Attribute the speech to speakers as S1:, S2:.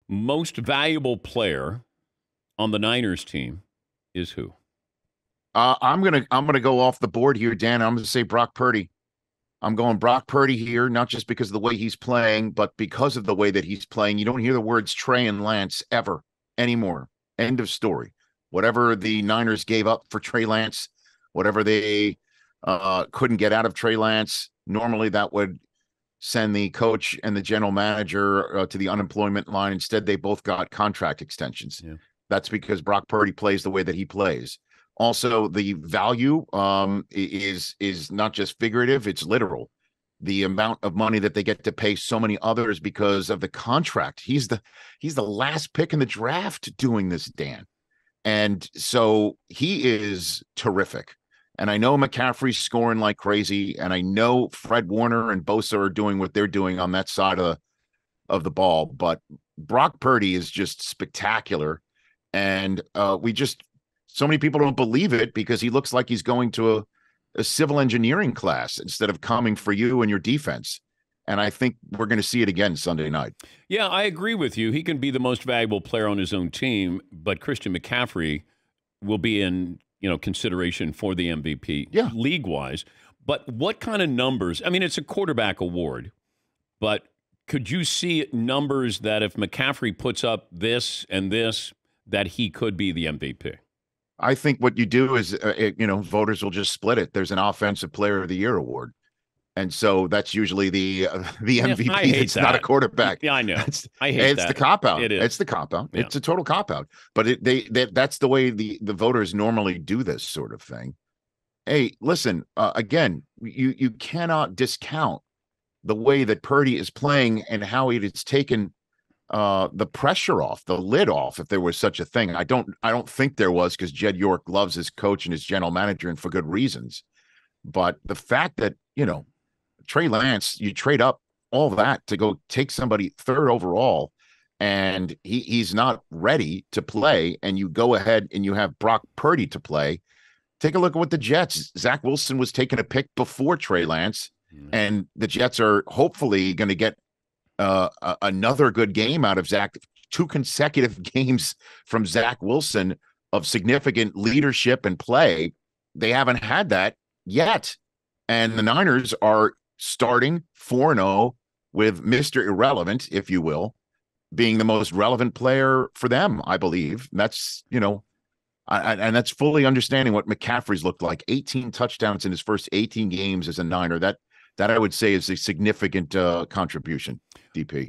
S1: Most valuable player on the Niners team is who?
S2: I'm gonna go off the board here, Dan. I'm gonna say Brock Purdy. I'm going Brock Purdy here, not just because of the way he's playing, but because of the way that he's playing. You don't hear the words Trey and Lance ever anymore. End of story. Whatever the Niners gave up for Trey Lance, whatever they couldn't get out of Trey Lance, normally that would send the coach and the general manager to the unemployment line. Instead, they both got contract extensions.
S1: Yeah.
S2: That's because Brock Purdy plays the way that he plays. Also, the value is not just figurative; it's literal. The amount of money that they get to pay so many others because of the contract. He's the last pick in the draft doing this, Dan, and so he is terrific. And I know McCaffrey's scoring like crazy, and I know Fred Warner and Bosa are doing what they're doing on that side of the ball. But Brock Purdy is just spectacular, and so many people don't believe it because he looks like he's going to a civil engineering class instead of coming for you and your defense. And I think we're going to see it again Sunday night.
S1: Yeah, I agree with you. He can be the most valuable player on his own team, but Christian McCaffrey will be in consideration for the MVP league-wise. But what kind of numbers? I mean, it's a quarterback award, but could you see numbers that if McCaffrey puts up this and this, that he could be the MVP?
S2: I think what you do is, voters will just split it. There's an Offensive Player of the Year award, and so that's usually the MVP.
S1: I hate
S2: it's
S1: that.
S2: not a quarterback.
S1: Yeah, I know. I hate
S2: it's
S1: that.
S2: the cop out.
S1: It is.
S2: It's the cop out.
S1: Yeah.
S2: It's a total cop out. But that's the way the voters normally do this sort of thing. Hey, listen, again, you cannot discount the way that Purdy is playing and how it has taken the pressure off, the lid off, if there was such a thing. I don't think there was, because Jed York loves his coach and his general manager, and for good reasons. But the fact that, Trey Lance, you trade up all that to go take somebody third overall, and he's not ready to play, and you go ahead and you have Brock Purdy to play. Take a look at what the Jets, Zach Wilson was taking a pick before Trey Lance, and the Jets are hopefully going to get another good game out of Zach. 2 consecutive games from Zach Wilson of significant leadership and play. They haven't had that yet. And the Niners are starting 4-0 with Mr. Irrelevant, if you will, being the most relevant player for them, I believe. And that's, and that's fully understanding what McCaffrey's looked like. 18 touchdowns in his first 18 games as a Niner. That I would say is a significant contribution, DP.